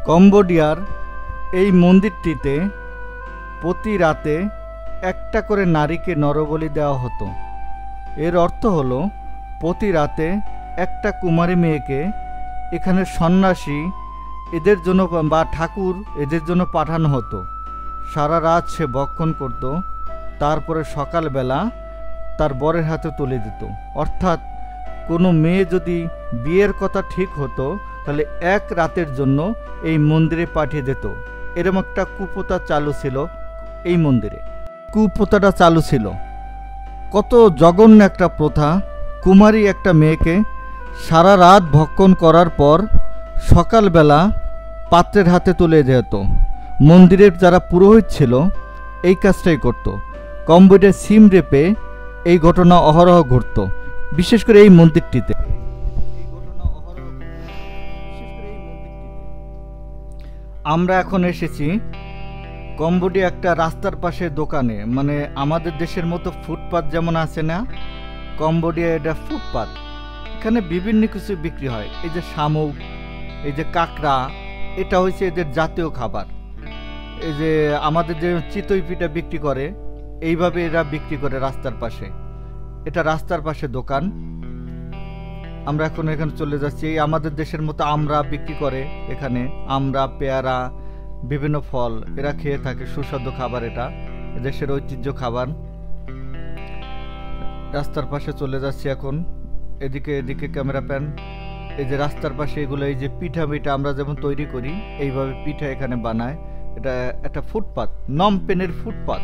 কম্বোডিয়ার এই মন্দিরটিতে প্রতি রাতে একটা করে নারীকে নরবলি দেওয়া হতো। এর অর্থ হলো প্রতি রাতে একটা কুমারী মেয়েকে এখানে সন্ন্যাসী এদের জন্য বা ঠাকুর এদের জন্য পাঠানো হতো। সারা রাত সে ভক্ষণ করত, তারপরে সকালবেলা তার বরের হাতে তুলে দিত। অর্থাৎ কোনো মেয়ে যদি বিয়ের কথা ঠিক হতো তাহলে এক রাতের জন্য এই মন্দিরে পাঠিয়ে দিত। এরকম একটা কুপ্রথা চালু ছিল এই মন্দিরে। কুপ্রথাটা চালু ছিল, কত জঘন্য একটা প্রথা। কুমারী একটা মেয়েকে সারা রাত ভক্ষণ করার পর সকালবেলা পাত্রের হাতে তুলে যেত। মন্দিরের যারা পুরোহিত ছিল এই কাজটাই করত। কম্বোডিয়ার সিম রেপে এই ঘটনা অহরহ ঘটত, বিশেষ করে এই মন্দিরটিতে। আমরা এখন এসেছি কম্বোডিয়া একটা রাস্তার পাশে দোকানে, মানে আমাদের দেশের মতো ফুটপাত যেমন আছে না, কম্বোডিয়া এটা ফুটপাত। এখানে বিভিন্ন কিছু বিক্রি হয়। এই যে শামুক, এই যে কাঁকড়া, এটা হচ্ছে এদের জাতীয় খাবার। এই যে আমাদের যে চিতই পিঠা বিক্রি করে, এইভাবে এরা বিক্রি করে রাস্তার পাশে। এটা রাস্তার পাশে দোকান। আমরা এখন এখানে চলে যাচ্ছি। আমাদের দেশের মতো আমরা বিক্রি করে এখানে, আমরা, পেয়ারা, বিভিন্ন ফল এরা খেয়ে থাকে। সুস্বাদু খাবার, এটা দেশের ঐতিহ্য খাবার। রাস্তার পাশে চলে যাচ্ছি এখন। এদিকে ক্যামেরা প্যান। এই যে রাস্তার পাশে এগুলো, এই যে পিঠা আমরা যেমন তৈরি করি এইভাবে পিঠা এখানে বানায়। এটা একটা ফুটপাত, নমপেনের ফুটপাত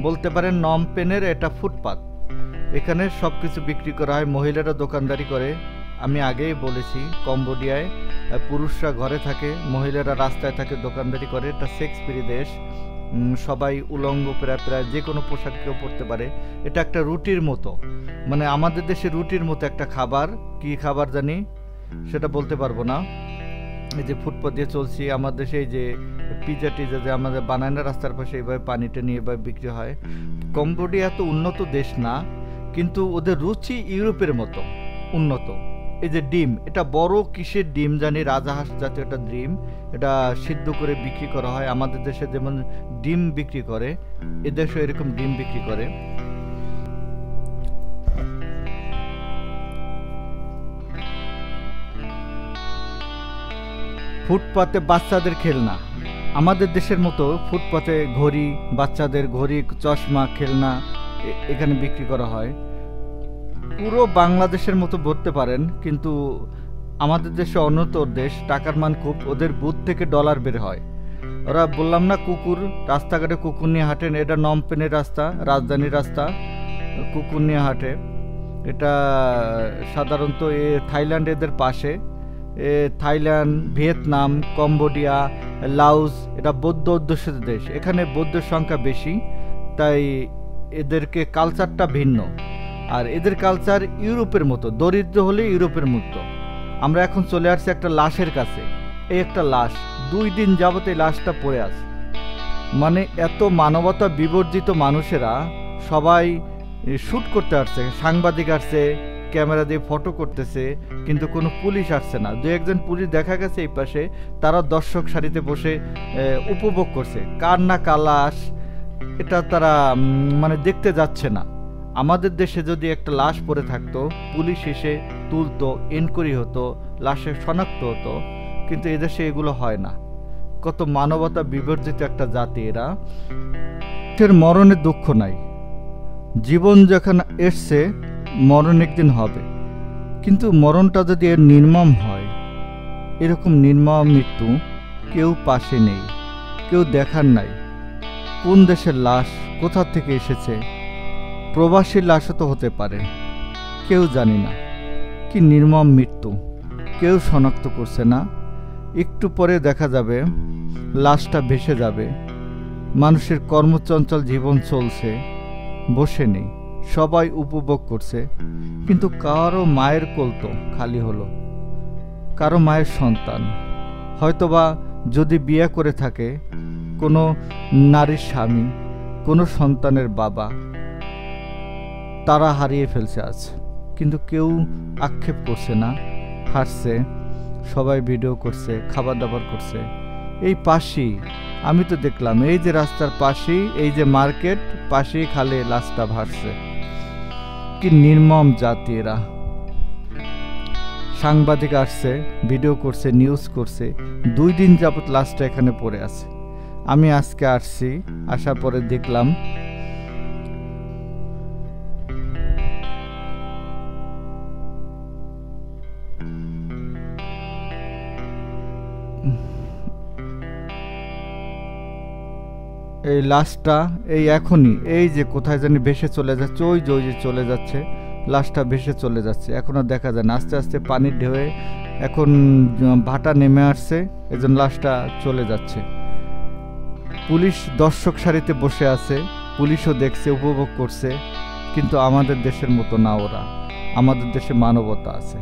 বলতে পারেন। নমপেনের এটা ফুটপাত। এখানে সব কিছু বিক্রি করা হয়। মহিলারা দোকানদারি করে। আমি আগেই বলেছি কম্বোডিয়ায় পুরুষরা ঘরে থাকে, মহিলারা রাস্তায় থাকে, দোকানদারি করে। এটা সেক্স ফ্রি দেশ। সবাই উলঙ্গ প্রায় যে কোনো পোশাক কেউ পরতে পারে। এটা একটা রুটির মতো, মানে আমাদের দেশে রুটির মতো একটা খাবার। কি খাবার জানি সেটা বলতে পারবো না। এই যে ফুটপাত দিয়ে চলছি। আমাদের দেশে এই যে পিজা টিজা যে আমাদের বানায় না রাস্তার পাশে, এইভাবে পানিটা নিয়ে এভাবে বিক্রি হয়। কম্বোডিয়া তো উন্নত দেশ না, কিন্তু ওদের রুচি ইউরোপের মতো উন্নত। এই যে ডিম, এটা বড় কিসের ডিম জানি, রাজাহাঁস জাতীয় একটা ডিম। এটা সিদ্ধ করে বিক্রি করা হয়। আমাদের দেশে যেমন ডিম বিক্রি করে, এদেশে এরকম ডিম বিক্রি করে। ফুটপাতে বাচ্চাদের খেলনা, আমাদের দেশের মতো ফুটপাতে ঘড়ি, বাচ্চাদের ঘড়ি, চশমা, খেলনা এখানে বিক্রি করা হয়। পুরো বাংলাদেশের মতো বলতে পারেন, কিন্তু আমাদের দেশে উন্নত দেশ, টাকার মান খুব। ওদের বুথ থেকে ডলার বের হয়। ওরা বললাম না কুকুর, রাস্তাঘাটে কুকুর নিয়ে হাঁটেন। এটা নমপেনের রাস্তা, রাজধানীর রাস্তা, কুকুর নিয়ে হাঁটে। এটা সাধারণত থাইল্যান্ড এদের পাশে। থাইল্যান্ড, ভিয়েতনাম, কম্বোডিয়া, লাওস, এটা বৌদ্ধ অধ্যুষিত দেশ। এখানে বৌদ্ধের সংখ্যা বেশি, তাই এদেরকে কালচারটা ভিন্ন। আর এদের কালচার ইউরোপের মতো, দরিদ্র হলে ইউরোপের মতো। আমরা এখন চলে আসছি একটা লাশের কাছে। এই একটা লাশ, 2 দিন যাবত এই লাশটা পড়ে আছে। মানে এত মানবতা বিবর্জিত মানুষেরা সবাই শ্যুট করতে আসছে, সাংবাদিক আসছে, ক্যামেরা দিয়ে ফটো করতেছে, কিন্তু কোনো পুলিশ আসছে না। 2-1 পুলিশ দেখা গেছে এই পাশে, তারা দর্শক সারিতে বসে উপভোগ করছে। কার না লাশ এটা তারা মানে দেখতে যাচ্ছে না। আমাদের দেশে যদি একটা লাশ পড়ে থাকতো, পুলিশ এসে তুলতো, এনকোয়ারি হতো, লাশের শনাক্ত হতো, কিন্তু এদেশে এগুলো হয় না। কত মানবতা বিবর্জিত একটা জাতি এরা। এর মরণের দুঃখ নাই। জীবন যখন এসছে, মরণ একদিন হবে, কিন্তু মরণটা যদি এর নির্মম হয়, এরকম নির্মম মৃত্যু কেউ পাশে নেই, কেউ দেখার নাই। কোন দেশের লাশ, কোথা থেকে এসেছে, প্রবাসীর লাশও তো হতে পারে, কেউ জানি না। কি নির্মম মৃত্যু, কেউ শনাক্ত করছে না। একটু পরে দেখা যাবে লাশটা ভেসে যাবে। মানুষের কর্মচঞ্চল জীবন চলছে, বসে নেই, সবাই উপভোগ করছে, কিন্তু কারো মায়ের কোল তো খালি হলো। কারো মায়ের সন্তান, হয়তোবা যদি বিয়ে করে থাকে কোনো নারীর স্বামী, কোনো সন্তানের বাবা, তারা হারিয়ে ফেলছে আজ, কিন্তু কেউ আক্ষেপ করছে না, হাসছে, সবাই ভিডিও করছে, খাবার দাবার করছে। এই পাশেই আমি তো দেখলাম, এই যে রাস্তার পাশেই, এই যে মার্কেট পাশেই খালে লাশটা ভাসছে। কি নির্মম জাতি এরা। সাংবাদিক আসছে, ভিডিও করছে, নিউজ করছে, 2 দিন যাবত লাশটা এখানে পড়ে আছে। আমি আজকে আসছি, আসার পরে দেখলাম এই লাশটা এই এখনই এই যে কোথায় জানি ভেসে চলে যাচ্ছে, ওই যে চলে যাচ্ছে, লাশটা ভেসে চলে যাচ্ছে, এখনো দেখা যায় না। আস্তে আস্তে পানির ঢেউয়ে এখন ভাটা নেমে আসছে, এজন্য লাশটা চলে যাচ্ছে। পুলিশ দর্শক সারিতে বসে আছে, পুলিশও দেখছে, উপভোগ করছে, কিন্তু আমাদের দেশের মতো না ওরা। আমাদের দেশে মানবতা আছে।